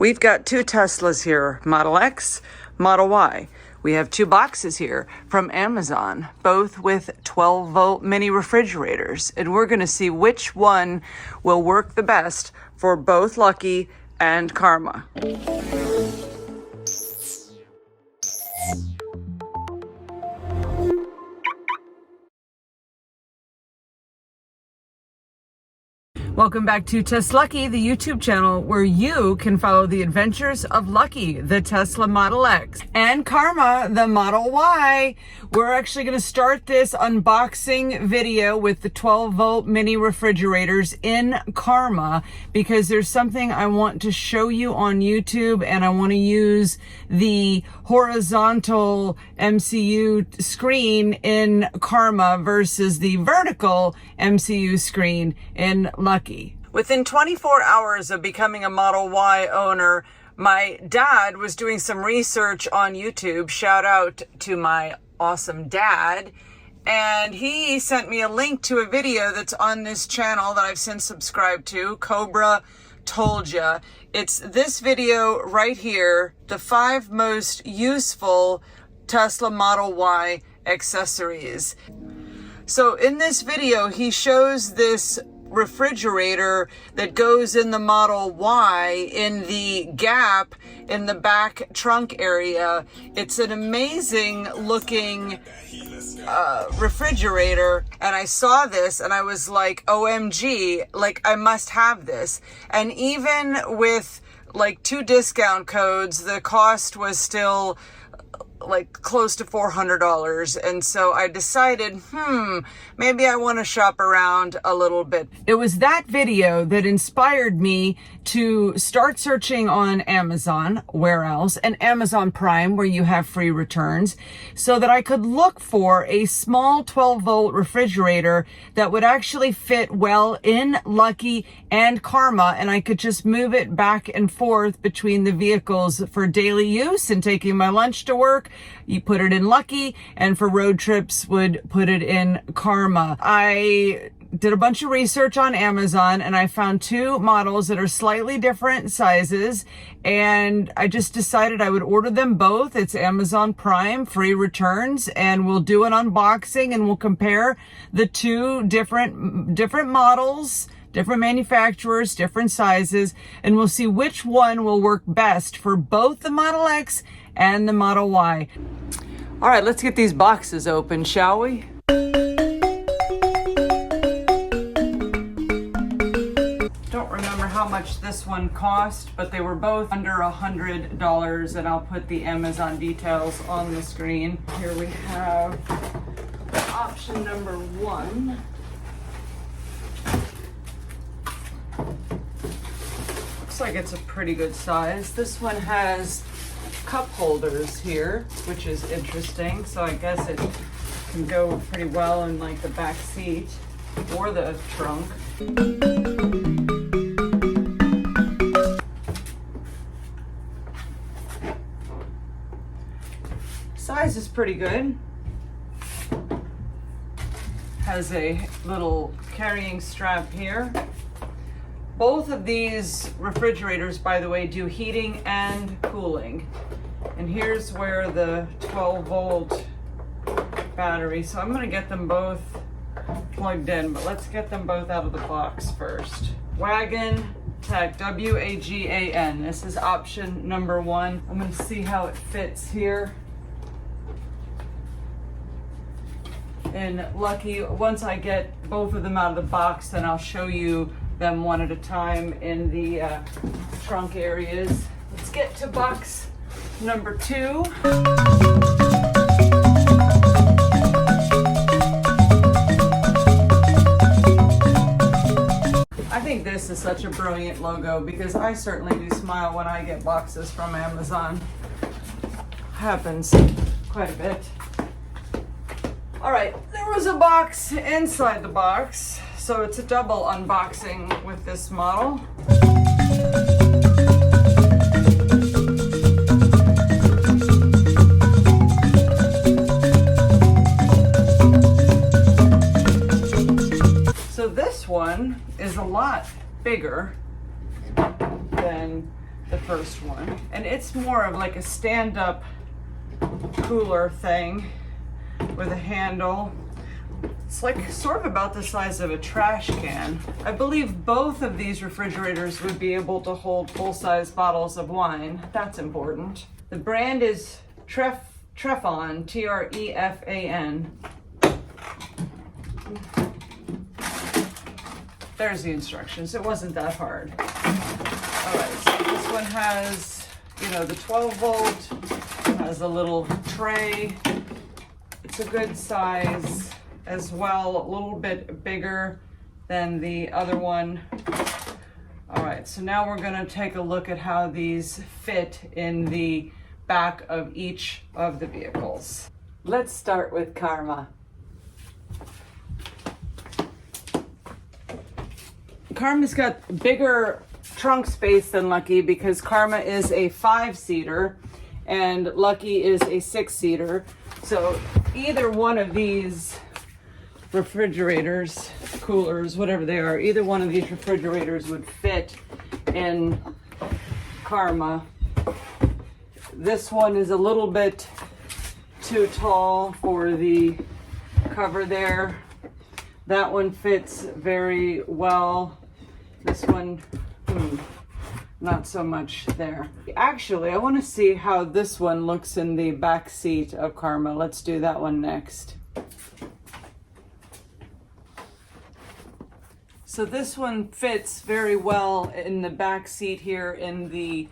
We've got two Teslas here, Model X, Model Y. We have two boxes here from Amazon, both with 12-volt mini refrigerators, and we're going to see which one will work the best for both Lucky and Karma. Welcome back to TesLUCKY, the YouTube channel where you can follow the adventures of Lucky, the Tesla Model X, and Karma, the Model Y. We're actually going to start this unboxing video with the 12-volt mini refrigerators in Karma because there's something I want to show you on YouTube, and I want to use the horizontal MCU screen in Karma versus the vertical MCU screen in Lucky. Within 24 hours of becoming a Model Y owner, my dad was doing some research on YouTube. Shout out to my awesome dad. And he sent me a link to a video that's on this channel that I've since subscribed to, Cobra Told Ya. It's this video right here, the 5 most useful Tesla Model Y accessories. So in this video, he shows this refrigerator that goes in the Model Y in the gap in the back trunk area. It's an amazing looking refrigerator, and I saw this and I was like, OMG, like I must have this. And even with like 2 discount codes, the cost was still like close to $400. And so I decided, maybe I want to shop around a little bit. It was that video that inspired me to start searching on Amazon, where else, and Amazon Prime, where you have free returns, so that I could look for a small 12-volt refrigerator that would actually fit well in Lucky and Karma, and I could just move it back and forth between the vehicles for daily use and taking my lunch to work. You put it in Lucky, and for road trips would put it in Karma. I did a bunch of research on Amazon, and I found 2 models that are slightly different sizes, and I just decided I would order them both. It's Amazon Prime, free returns, and we'll do an unboxing and we'll compare the 2 different models, different manufacturers, different sizes, and we'll see which one will work best for both the Model X and the Model Y. All right, let's get these boxes open, shall we? Don't remember how much this one cost, but they were both under $100, and I'll put the Amazon details on the screen. Here we have option number 1. Looks like it's a pretty good size. This one has cup holders here, which is interesting. So I guess it can go pretty well in like the back seat or the trunk. Size is pretty good. Has a little carrying strap here. Both of these refrigerators, by the way, do heating and cooling. And here's where the 12-volt battery, so I'm going to get them both plugged in, but let's get them both out of the box first. Wagon Tech, W-A-G-A-N. This is option number 1. I'm going to see how it fits here. And Lucky, once I get both of them out of the box, then I'll show you them one at a time in the trunk areas. Let's get to box number 2. I think this is such a brilliant logo because I certainly do smile when I get boxes from Amazon. Happens quite a bit. All right, there was a box inside the box, so it's a double unboxing with this model. So this one is a lot bigger than the first one. And it's more of like a stand-up cooler thing with a handle. It's like sort of about the size of a trash can. I believe both of these refrigerators would be able to hold full-size bottles of wine. That's important. The brand is Trefan, Trefan. There's the instructions. It wasn't that hard. All right, so this one has, you know, the 12 volt, it has a little tray. It's a good size as well, a little bit bigger than the other one. All right, so now we're gonna take a look at how these fit in the back of each of the vehicles. Let's start with Karma. Karma's got bigger trunk space than Lucky because Karma is a 5-seater and Lucky is a 6-seater. So either one of these refrigerators, coolers, whatever they are, either one of these refrigerators would fit in Karma. This one is a little bit too tall for the cover there. That one fits very well. This one, not so much there. Actually, I want to see how this one looks in the back seat of Karma. Let's do that one next. So this one fits very well in the back seat here in the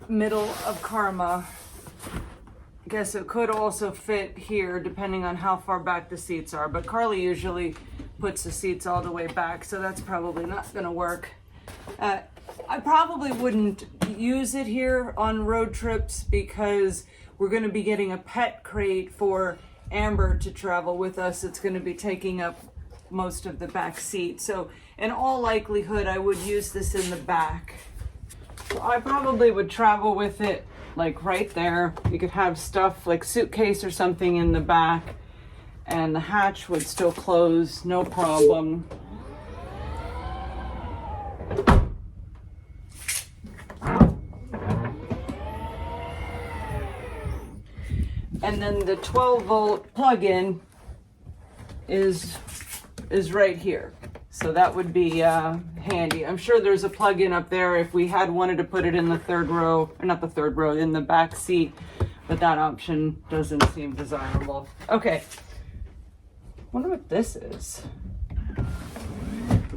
middle of Karma. I guess it could also fit here depending on how far back the seats are, but Carly usually puts the seats all the way back, so that's probably not gonna work. I probably wouldn't use it here on road trips because we're gonna be getting a pet crate for Amber to travel with us. It's gonna be taking up most of the back seat. So in all likelihood, I would use this in the back. So I probably would travel with it like right there. You could have stuff like suitcase or something in the back and the hatch would still close, no problem. And then the 12 volt plug-in is right here. So that would be handy. I'm sure there's a plug-in up there if we had wanted to put it in the third row, or not the third row, in the back seat, but that option doesn't seem desirable. Okay, wonder what this is.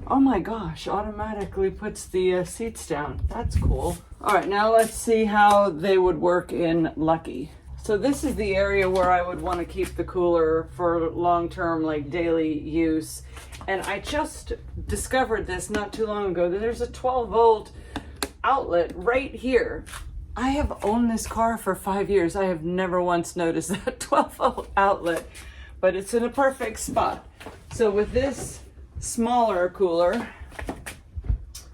Oh my gosh, automatically puts the seats down. That's cool. All right, now let's see how they would work in Lucky. So this is the area where I would want to keep the cooler for long-term, like daily use. And I just discovered this not too long ago, that there's a 12 volt outlet right here. I have owned this car for 5 years. I have never once noticed that 12 volt outlet, but it's in a perfect spot. So with this smaller cooler,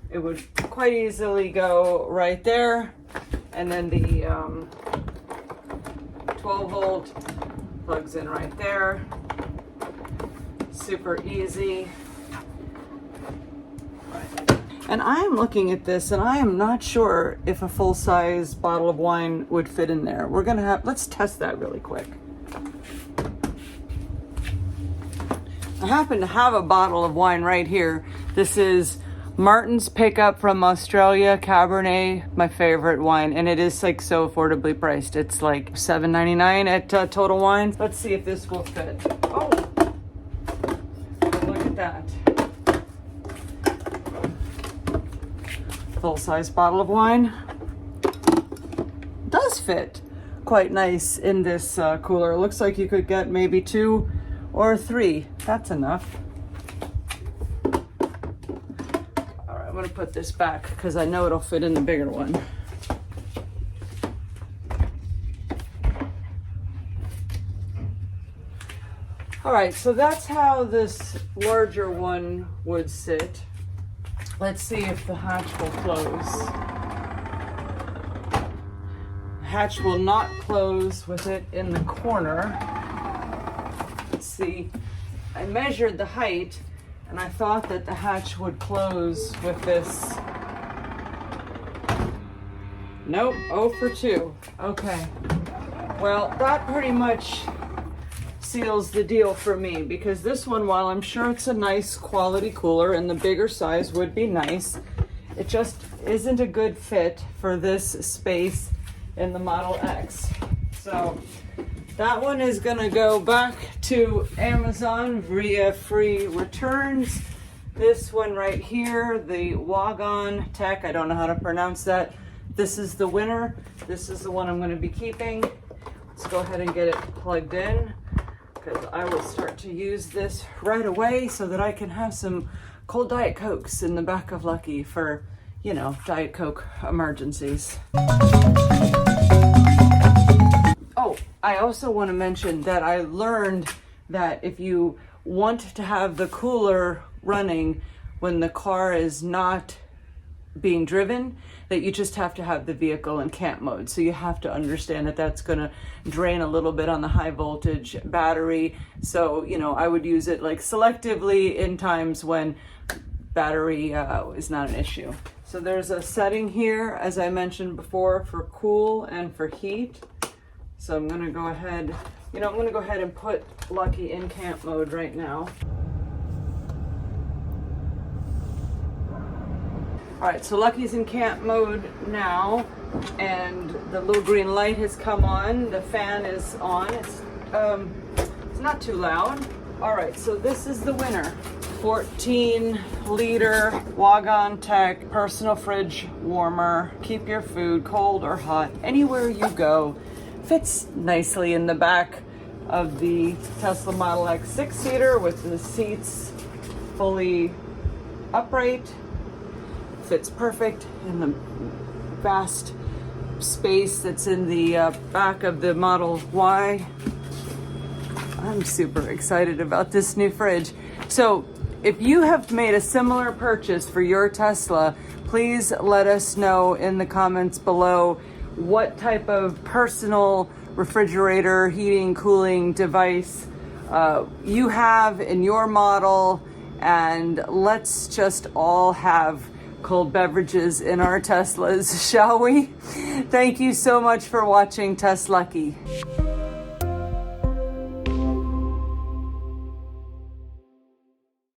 it would quite easily go right there. And then the 12 volt plugs in right there. Super easy. And I am looking at this and I am not sure if a full-size bottle of wine would fit in there. We're gonna have, let's test that really quick. I happen to have a bottle of wine right here. This is Martin's Pickup from Australia, Cabernet, my favorite wine, and it is like so affordably priced. It's like $7.99 at Total Wine. Let's see if this will fit. Oh, look at that. Full-size bottle of wine. Does fit quite nice in this cooler. It looks like you could get maybe 2 or 3. That's enough. All right, I'm gonna put this back because I know it'll fit in the bigger one. All right, so that's how this larger one would sit. Let's see if the hatch will close. The hatch will not close with it in the corner. Let's see. I measured the height and I thought that the hatch would close with this Nope, 0 for 2. Okay. Well, that pretty much seals the deal for me, because this one, while I'm sure it's a nice quality cooler and the bigger size would be nice, it just isn't a good fit for this space in the Model X. So that one is gonna go back to Amazon via free returns. This one right here, the Wagon Tech, I don't know how to pronounce that. This is the winner. This is the one I'm gonna be keeping. Let's go ahead and get it plugged in, because I will start to use this right away so that I can have some cold Diet Cokes in the back of Lucky for, you know, Diet Coke emergencies. Oh, I also want to mention that I learned that if you want to have the cooler running when the car is not being driven, that you just have to have the vehicle in camp mode. So you have to understand that that's going to drain a little bit on the high voltage battery. So, you know, I would use it like selectively in times when battery is not an issue. So there's a setting here, as I mentioned before, for cool and for heat. So I'm going to go ahead, I'm going to go ahead and put Lucky in camp mode right now. All right, so Lucky's in camp mode now, and the little green light has come on. The fan is on. It's not too loud. All right, so this is the winner. 14-liter Wagon Tech personal fridge warmer. Keep your food cold or hot anywhere you go. Fits nicely in the back of the Tesla Model X 6-seater with the seats fully upright. Fits perfect in the vast space that's in the back of the Model Y. I'm super excited about this new fridge. So if you have made a similar purchase for your Tesla, please let us know in the comments below what type of personal refrigerator, heating, cooling device you have in your model, and let's just all have cold beverages in our Teslas, shall we? Thank you so much for watching TesLUCKY.